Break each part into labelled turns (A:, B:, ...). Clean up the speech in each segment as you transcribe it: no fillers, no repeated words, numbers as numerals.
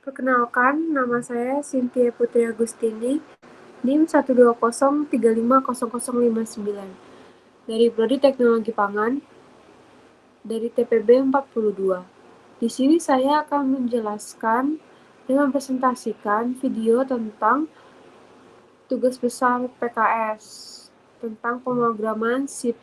A: Perkenalkan, nama saya Cynthia Putri Agustini, NIM 120350059, dari Prodi Teknologi Pangan, dari TPB 42. Di sini saya akan menjelaskan dan mempresentasikan video tentang tugas besar PKS, tentang pemrograman C++.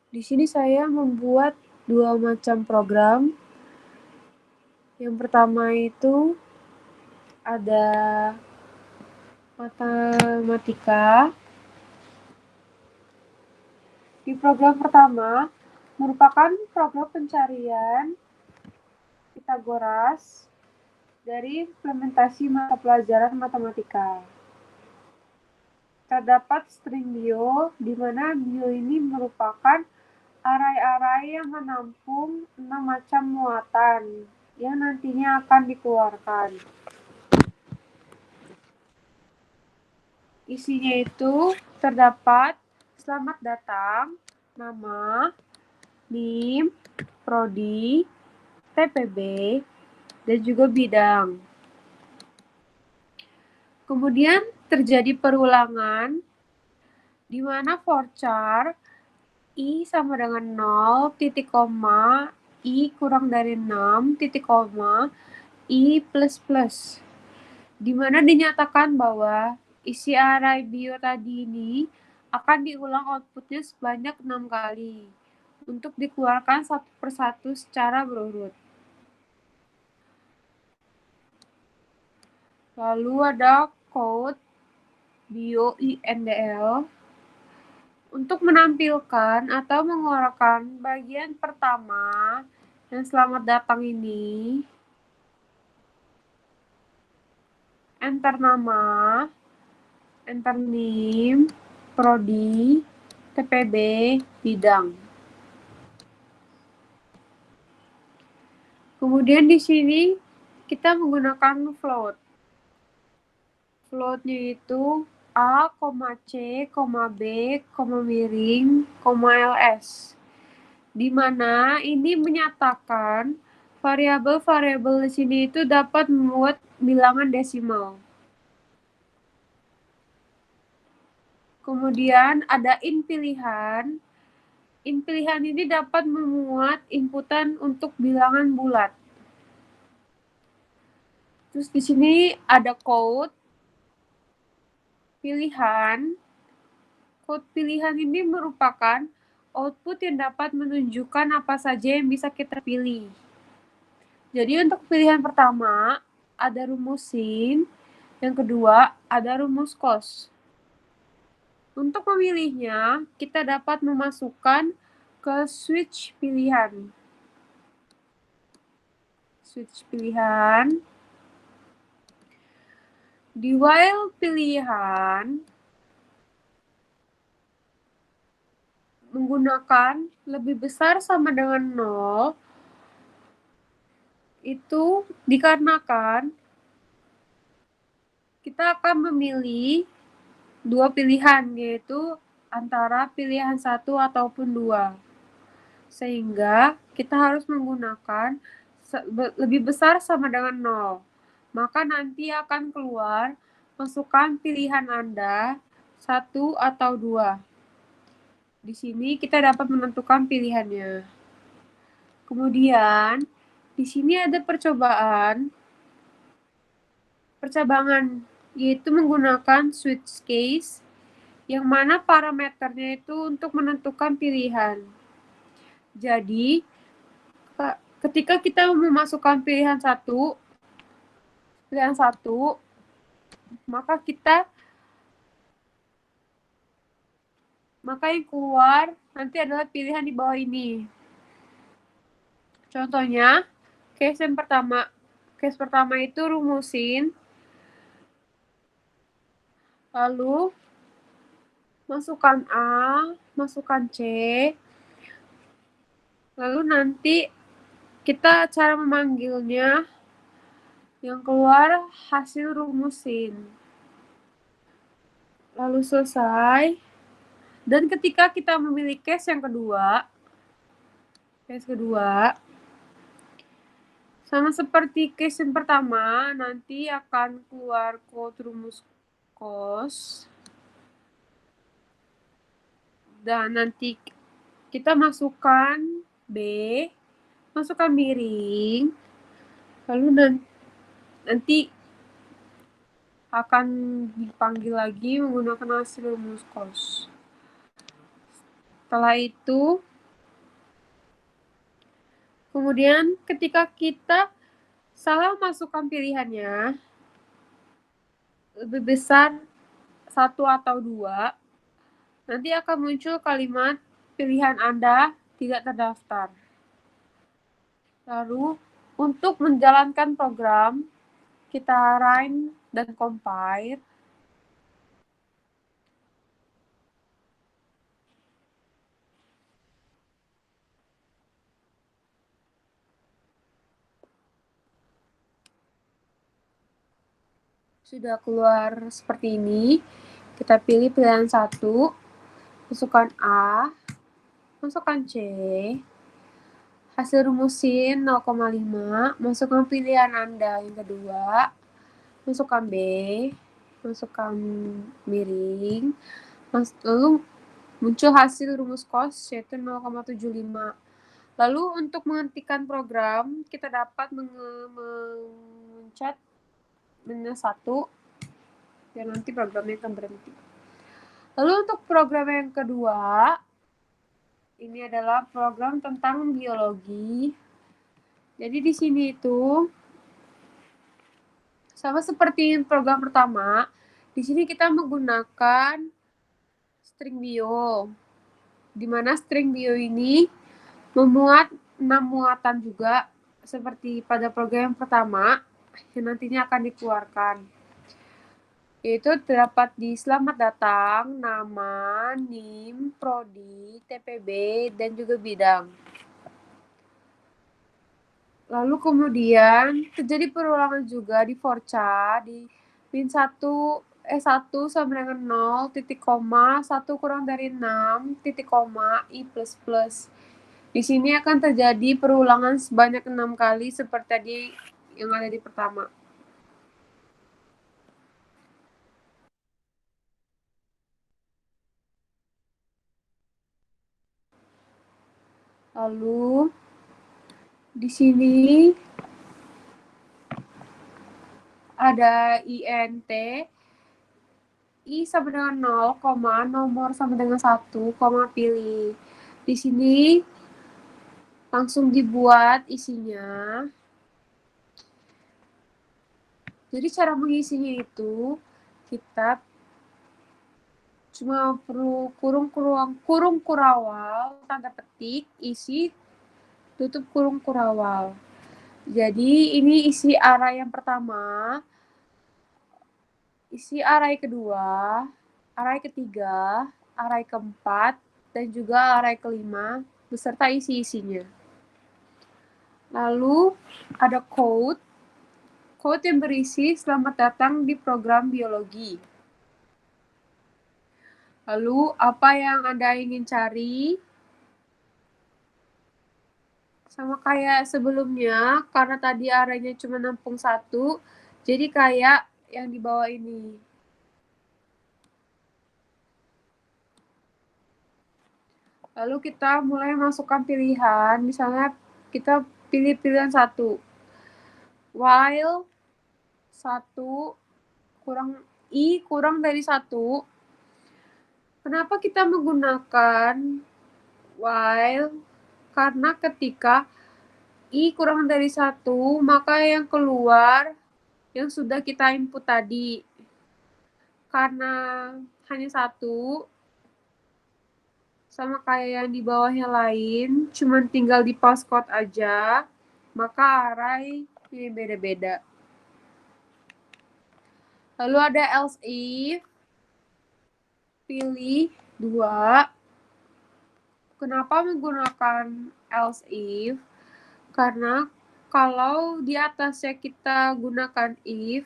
A: Di sini saya membuat dua macam program. Yang pertama itu ada matematika. Di program pertama merupakan program pencarian Pitagoras dari implementasi mata pelajaran matematika. Terdapat string bio, di mana bio ini merupakan arai-arai yang menampung 6 macam muatan yang nantinya akan dikeluarkan. Isinya itu terdapat selamat datang, nama, NIM, prodi, TPB, dan juga bidang. Kemudian terjadi perulangan di mana forchar I sama dengan 0, titik koma, I kurang dari 6, titik koma, I plus plus. Di mana dinyatakan bahwa isi array bio tadi ini akan diulang outputnya sebanyak 6 kali untuk dikeluarkan satu persatu secara berurut. Lalu ada code bio INDL untuk menampilkan atau mengeluarkan bagian pertama yang selamat datang ini. Enter nama, enter NIM, prodi, TPB, bidang. Kemudian di sini kita menggunakan float. Floatnya itu A, C, B, miring, LS. Di mana ini menyatakan variabel-variabel di sini itu dapat membuat bilangan desimal. Kemudian ada in pilihan. In pilihan ini dapat memuat inputan untuk bilangan bulat. Terus di sini ada code pilihan. Code pilihan ini merupakan output yang dapat menunjukkan apa saja yang bisa kita pilih. Jadi untuk pilihan pertama ada rumus sin, yang kedua ada rumus cos. Untuk memilihnya, kita dapat memasukkan ke switch pilihan. Switch pilihan. Di while pilihan, menggunakan lebih besar sama dengan 0, itu dikarenakan kita akan memilih dua pilihan, yaitu antara pilihan 1 ataupun 2. Sehingga kita harus menggunakan lebih besar sama dengan 0. Maka nanti akan keluar masukkan pilihan Anda 1 atau 2. Di sini kita dapat menentukan pilihannya. Kemudian di sini ada percabangan, yaitu menggunakan switch case, yang mana parameternya itu untuk menentukan pilihan. Jadi, ketika kita memasukkan pilihan satu, maka yang keluar nanti adalah pilihan di bawah ini. Contohnya, case pertama itu rumusin, lalu masukkan A, masukkan C, lalu nanti kita cara memanggilnya, yang keluar hasil rumusin. Lalu selesai. Dan ketika kita memilih case kedua, sama seperti case yang pertama, nanti akan keluar code rumus cos. Dan nanti kita masukkan B, masukkan miring, lalu nanti akan dipanggil lagi menggunakan hasil rumus cos. Setelah itu, kemudian ketika kita salah masukkan pilihannya, lebih besar 1 atau 2, nanti akan muncul kalimat pilihan Anda tidak terdaftar. Lalu, untuk menjalankan program, kita run dan compile. Sudah keluar seperti ini. Kita pilih pilihan 1, masukkan A, masukkan C, hasil rumusin 0,5, masukkan pilihan Anda yang kedua, masukkan B, masukkan miring, lalu muncul hasil rumus cos yaitu 0,75. Lalu untuk menghentikan program, kita dapat mencet minus 1, dan nanti programnya akan berhenti. Lalu untuk program yang kedua, ini adalah program tentang biologi. Jadi di sini itu sama seperti program pertama, di sini kita menggunakan string bio, di mana string bio ini memuat 6 muatan juga seperti pada program yang pertama yang nantinya akan dikeluarkan. Yaitu terdapat di selamat datang, nama, NIM, prodi, TPB, dan juga bidang. Lalu kemudian terjadi perulangan juga di forcha di min 1 sama dengan 0, titik koma, 1 kurang dari 6, titik koma, I++. Di sini akan terjadi perulangan sebanyak 6 kali seperti tadi yang ada di pertama. Lalu di sini ada INT, I sama dengan 0, nomor sama dengan 1, pilih. Di sini langsung dibuat isinya. Jadi cara mengisinya itu kita cuma perlu kurung kurawal, tanda petik, isi, tutup kurung kurawal. Jadi ini isi array yang pertama, isi array kedua, array ketiga, array keempat, dan juga array kelima, beserta isi-isinya. Lalu ada code yang berisi selamat datang di program biologi. Lalu apa yang Anda ingin cari? Sama kayak sebelumnya, karena tadi arraynya cuma nampung 1, jadi kayak yang di bawah ini. Lalu kita mulai masukkan pilihan, misalnya kita pilih pilihan 1. While 1 kurang I kurang dari 1. Kenapa kita menggunakan while? Karena ketika I kurang dari 1, maka yang keluar yang sudah kita input tadi. Karena hanya 1, sama kayak yang di bawahnya lain, cuman tinggal di passcode aja, maka array ini beda-beda. Lalu ada else if, pilih 2. Kenapa menggunakan else if? Karena kalau di atasnya kita gunakan if,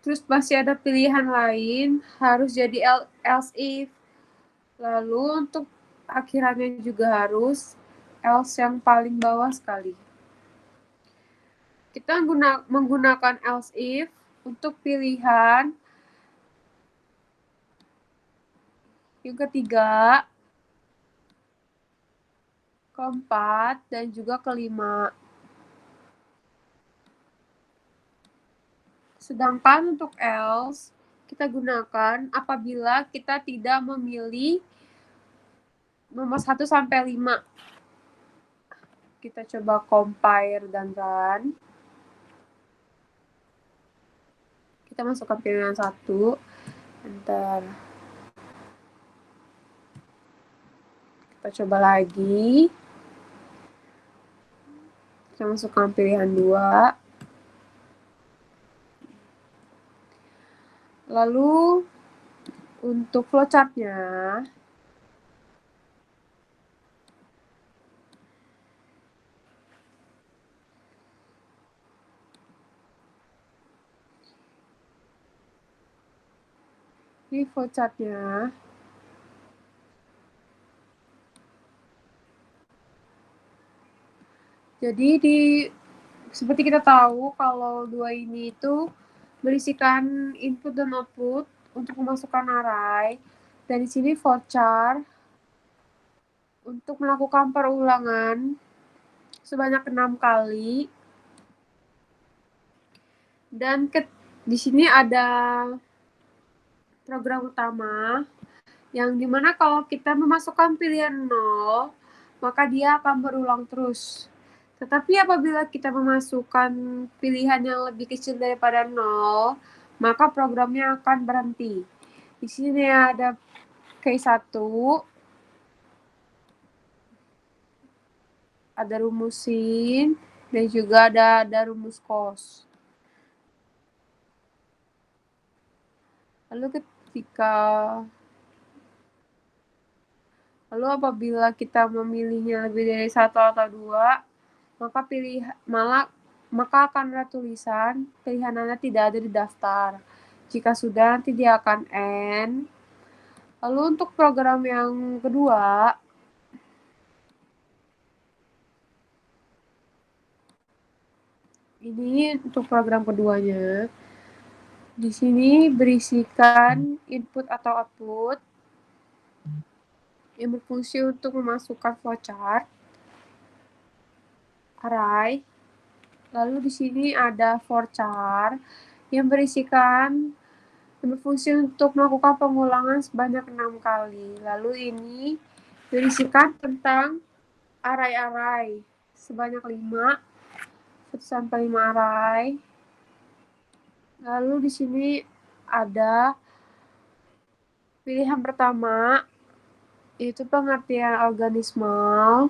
A: terus masih ada pilihan lain, harus jadi else if. Lalu untuk akhirannya juga harus else yang paling bawah sekali. Kita menggunakan else if untuk pilihan yang ketiga, keempat, dan juga kelima. Sedangkan untuk else, kita gunakan apabila kita tidak memilih nomor 1 sampai 5. Kita coba compare dan run. Kita masukkan pilihan 1. Enter. Kita coba lagi. Kita masukkan pilihan 2. Lalu untuk flowchart-nya, ini flowchart-nya. Jadi seperti kita tahu kalau 2 ini itu berisikan input dan output untuk memasukkan array. Dan di sini flowchart untuk melakukan perulangan sebanyak 6 kali. Dan di sini ada program utama yang dimana kalau kita memasukkan pilihan 0, maka dia akan berulang terus. Tetapi apabila kita memasukkan pilihan yang lebih kecil daripada 0, maka programnya akan berhenti. Di sini ada case 1, ada rumusin, dan juga ada rumus cos. Lalu apabila kita memilihnya lebih dari 1 atau 2, maka akan ada tulisan pilihan Anda tidak ada di daftar. Jika sudah, nanti dia akan end. Lalu untuk program yang kedua, ini untuk program keduanya. Di sini berisikan input atau output yang berfungsi untuk memasukkan flowchart, array. Lalu di sini ada forchar yang berisikan yang berfungsi untuk melakukan pengulangan sebanyak 6 kali. Lalu ini berisikan tentang array-array sebanyak 5, 1 sampai 5 array. Lalu di sini ada pilihan pertama, yaitu pengertian organismal.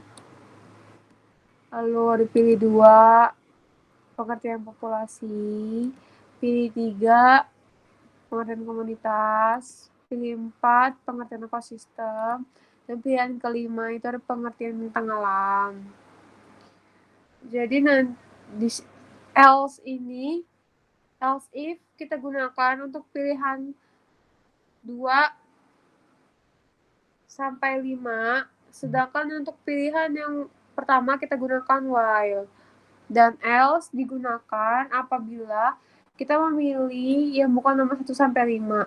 A: Lalu ada pilih 2, pengertian populasi. Pilih 3, pengertian komunitas. Pilih 4, pengertian ekosistem. Dan pilihan kelima itu ada pengertian bintang alam. Jadi di else if kita gunakan untuk pilihan 2 sampai 5, sedangkan untuk pilihan yang pertama kita gunakan while. Dan else digunakan apabila kita memilih yang bukan nomor 1 sampai 5.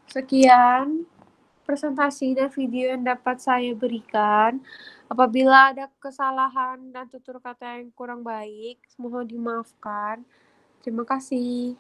A: Sekian presentasi dan video yang dapat saya berikan. Apabila ada kesalahan dan tutur kata yang kurang baik, mohon dimaafkan. Terima kasih.